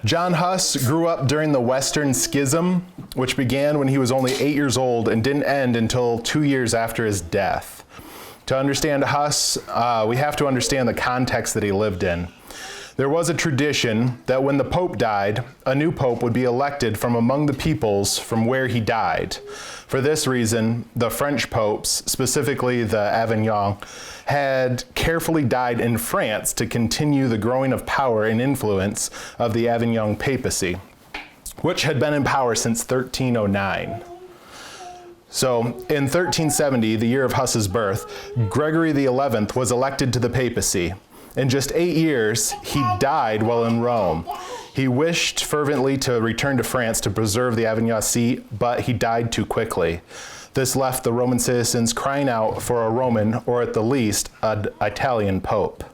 Jan Hus grew up during the Western Schism, which began when he was only 8 years old and didn't end until 2 years after his death. To understand Hus, we have to understand the context that he lived in. There was a tradition that when the Pope died, a new Pope would be elected from among the peoples from where he died. For this reason, the French popes, specifically the Avignon, had carefully died in France to continue the growing of power and influence of the Avignon papacy, which had been in power since 1309. So in 1370, the year of Hus's birth, Gregory XI was elected to the papacy. In just 8 years, he died while in Rome. He wished fervently to return to France to preserve the Avignon seat, but he died too quickly. This left the Roman citizens crying out for a Roman, or at the least, an Italian pope.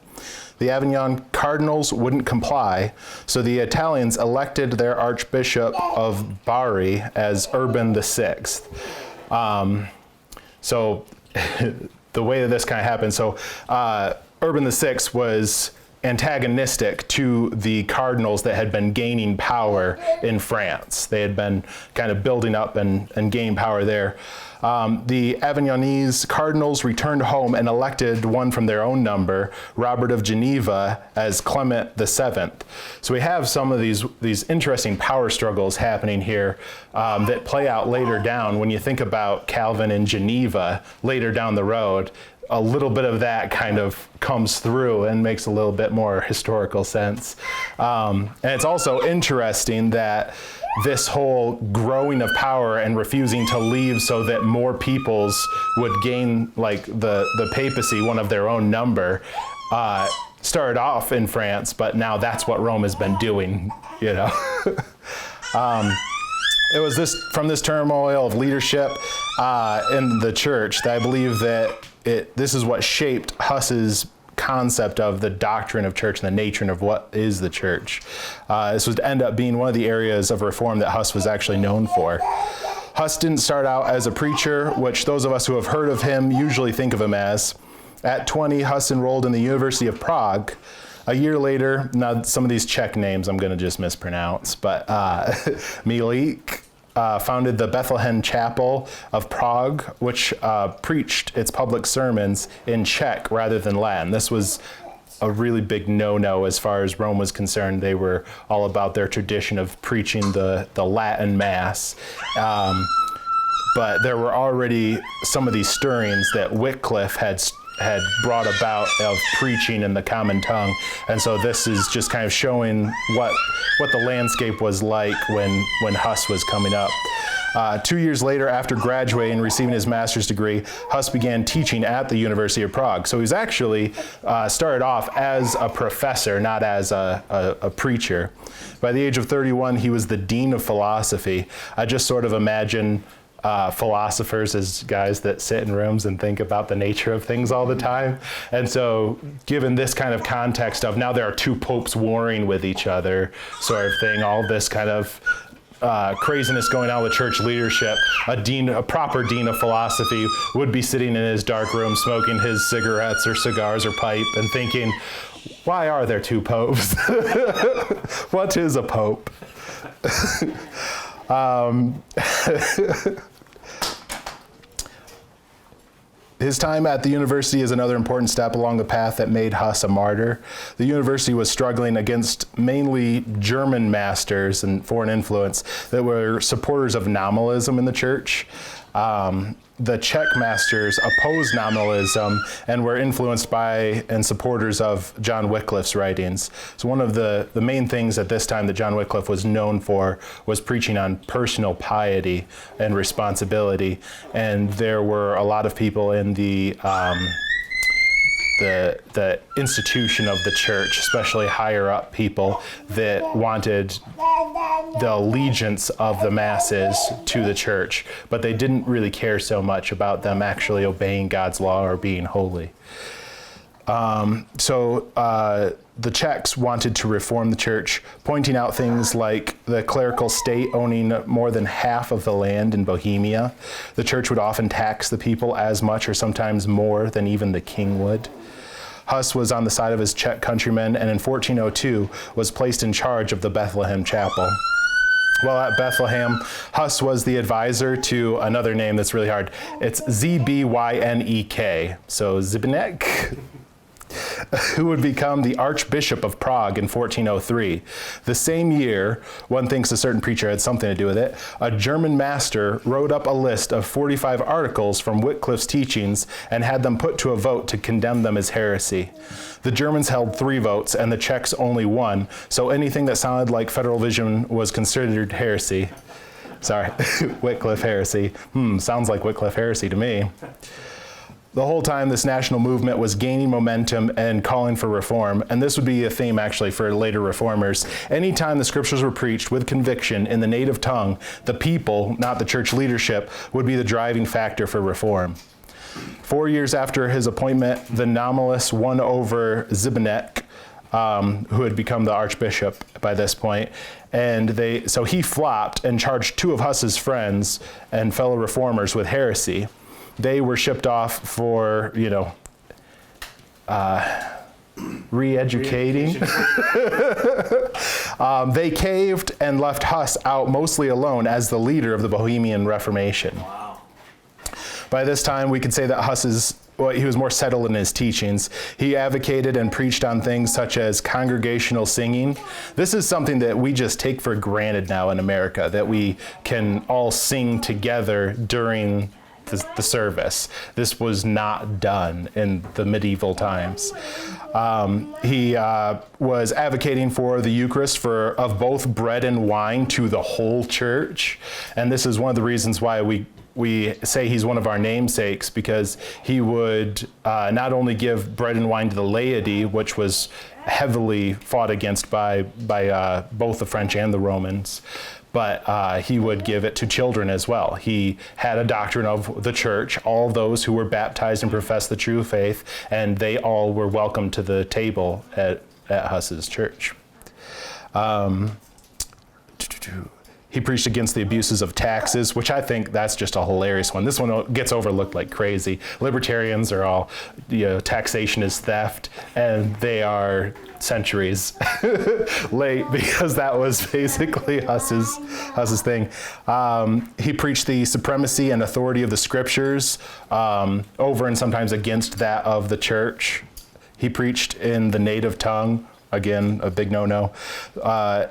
The Avignon cardinals wouldn't comply, so the Italians elected their Archbishop of Bari as Urban VI. So the way that this kind of happened, Urban VI was antagonistic to the cardinals that had been gaining power in France. They had been kind of building up and gaining power there. The Avignonese cardinals returned home and elected one from their own number, Robert of Geneva, as Clement VII. So we have some of these interesting power struggles happening here that play out later down. When you think about Calvin in Geneva later down the road, a little bit of that kind of comes through and makes a little bit more historical sense. And it's also interesting that this whole growing of power and refusing to leave so that more peoples would gain, like the papacy, one of their own number, started off in France, but now that's what Rome has been doing, you know. It was from this turmoil of leadership in the church that I believe that this is what shaped Hus's concept of the doctrine of church and the nature of what is the church. This would end up being one of the areas of reform that Hus was actually known for. Hus didn't start out as a preacher, which those of us who have heard of him usually think of him as. At 20, Hus enrolled in the University of Prague. A year later, now some of these Czech names I'm going to just mispronounce, but Milik founded the Bethlehem Chapel of Prague, which preached its public sermons in Czech rather than Latin. This was a really big no-no as far as Rome was concerned. They were all about their tradition of preaching the Latin Mass. But there were already some of these stirrings that Wycliffe had brought about of preaching in the common tongue. And so this is just kind of showing what the landscape was like when Hus was coming up. 2 years later, after graduating and receiving his master's degree, Hus began teaching at the University of Prague. So he's actually started off as a professor, not as a preacher. By the age of 31, he was the dean of philosophy. I just sort of imagine philosophers as guys that sit in rooms and think about the nature of things all the time. And so given this kind of context of now there are two popes warring with each other sort of thing, all this kind of craziness going on with church leadership, a proper dean of philosophy would be sitting in his dark room smoking his cigarettes or cigars or pipe and thinking, why are there two popes? What is a pope? His time at the university is another important step along the path that made Hus a martyr. The university was struggling against mainly German masters and foreign influence that were supporters of nominalism in the church. The Czech masters opposed nominalism and were influenced by and supporters of John Wycliffe's writings. So one of the main things at this time that John Wycliffe was known for was preaching on personal piety and responsibility. And there were a lot of people in the institution of the church, especially higher up people, that wanted the allegiance of the masses to the church, but they didn't really care so much about them actually obeying God's law or being holy. The Czechs wanted to reform the church, pointing out things like the clerical state owning more than half of the land in Bohemia. The church would often tax the people as much or sometimes more than even the king would. Hus was on the side of his Czech countrymen, and in 1402 was placed in charge of the Bethlehem Chapel. While at Bethlehem, Hus was the advisor to another name that's really hard. It's Zbynek, so Zbynek, who would become the Archbishop of Prague in 1403. The same year, one thinks a certain preacher had something to do with it, a German master wrote up a list of 45 articles from Wycliffe's teachings and had them put to a vote to condemn them as heresy. The Germans held 3 votes and the Czechs only 1, so anything that sounded like federal vision was considered heresy. Sorry, Wycliffe heresy. Sounds like Wycliffe heresy to me. The whole time, this national movement was gaining momentum and calling for reform, and this would be a theme actually for later reformers. Anytime the scriptures were preached with conviction in the native tongue, the people, not the church leadership, would be the driving factor for reform. 4 years after his appointment, the nominalists won over Zbynek, who had become the archbishop by this point, and so he flopped and charged 2 of Hus's friends and fellow reformers with heresy. They were shipped off for, re-educating. They caved and left Hus out mostly alone as the leader of the Bohemian Reformation. Wow. By this time, we could say that he was more settled in his teachings. He advocated and preached on things such as congregational singing. This is something that we just take for granted now in America, that we can all sing together during the service. This was not done in the medieval times. He was advocating for the Eucharist of both bread and wine to the whole church. And this is one of the reasons why we say he's one of our namesakes, because he would not only give bread and wine to the laity, which was heavily fought against by both the French and the Romans, but he would give it to children as well. He had a doctrine of the church, all those who were baptized and professed the true faith, and they all were welcome to the table at Hus's church. He preached against the abuses of taxes, which I think that's just a hilarious one. This one gets overlooked like crazy. Libertarians are all, taxation is theft, and they are centuries late, because that was basically Hus's thing. He preached the supremacy and authority of the scriptures over and sometimes against that of the church. He preached in the native tongue. Again, a big no-no.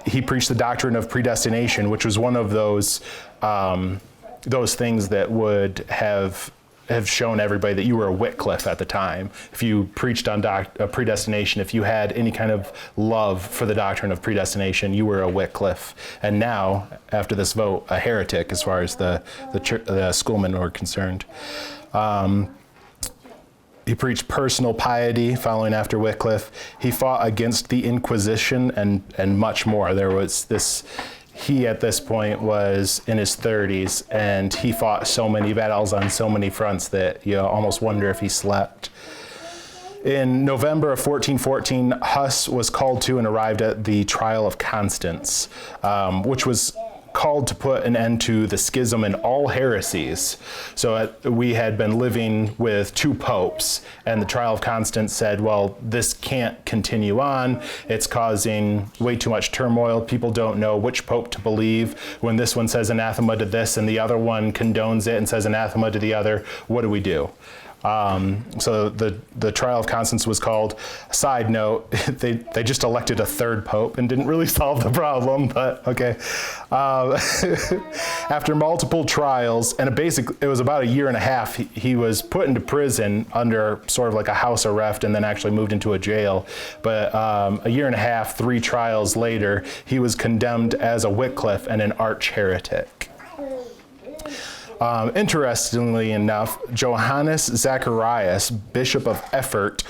He preached the doctrine of predestination, which was one of those things that would have shown everybody that you were a Wycliffe at the time. If you preached on predestination, if you had any kind of love for the doctrine of predestination, you were a Wycliffe. And now, after this vote, a heretic as far as the schoolmen were concerned. He preached personal piety following after Wycliffe. He fought against the Inquisition and much more. There was this, he at this point was in his 30s, and he fought so many battles on so many fronts that you almost wonder if he slept. In November of 1414, Hus was called to and arrived at the trial of Constance, which was called to put an end to the schism in all heresies. So we had been living with 2 popes, and the trial of Constance said, well, this can't continue on. It's causing way too much turmoil. People don't know which pope to believe. When this one says anathema to this and the other one condones it and says anathema to the other, what do we do? So the trial of Constance was called. Side note, they just elected a 3rd pope and didn't really solve the problem, but okay. After multiple trials, and it was about a year and a half, he was put into prison under sort of like a house arrest and then actually moved into a jail. But a year and a half, 3 trials later, he was condemned as a Wycliffe and an arch heretic. Interestingly enough, Johannes Zacharias, Bishop of Erfurt,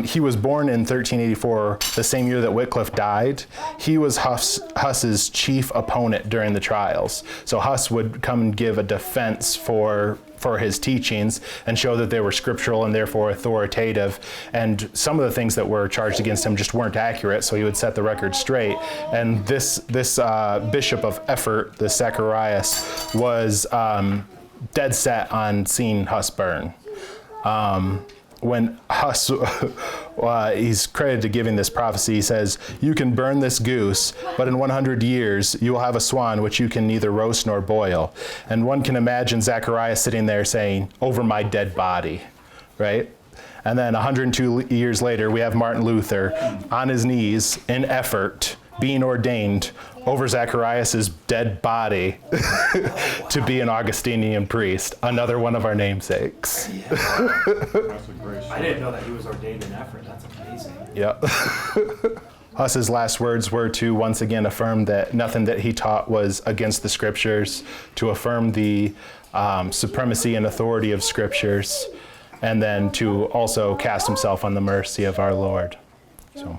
he was born in 1384, the same year that Wycliffe died. He was Hus's chief opponent during the trials. So Hus would come and give a defense for his teachings and show that they were scriptural and therefore authoritative. And some of the things that were charged against him just weren't accurate, so he would set the record straight. And this Bishop of Erfurt, the Zacharias, was dead set on seeing Hus burn. when Hus, he's credited to giving this prophecy, he says, "You can burn this goose, but in 100 years you will have a swan which you can neither roast nor boil." And one can imagine Zechariah sitting there saying, "Over my dead body," right? And then 102 years later, we have Martin Luther on his knees in effort, being ordained over Zacharias' dead body to be an Augustinian priest, another one of our namesakes. I didn't know that he was ordained in effort. That's amazing. Yep. Hus's last words were to once again affirm that nothing that he taught was against the scriptures, to affirm the supremacy and authority of scriptures, and then to also cast himself on the mercy of our Lord. So,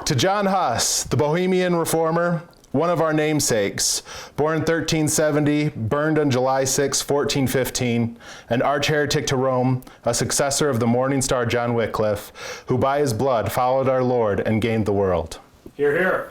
to Jan Hus, the Bohemian reformer, one of our namesakes, born 1370, burned on July 6, 1415, an arch-heretic to Rome, a successor of the morning star John Wycliffe, who by his blood followed our Lord and gained the world. Hear, hear.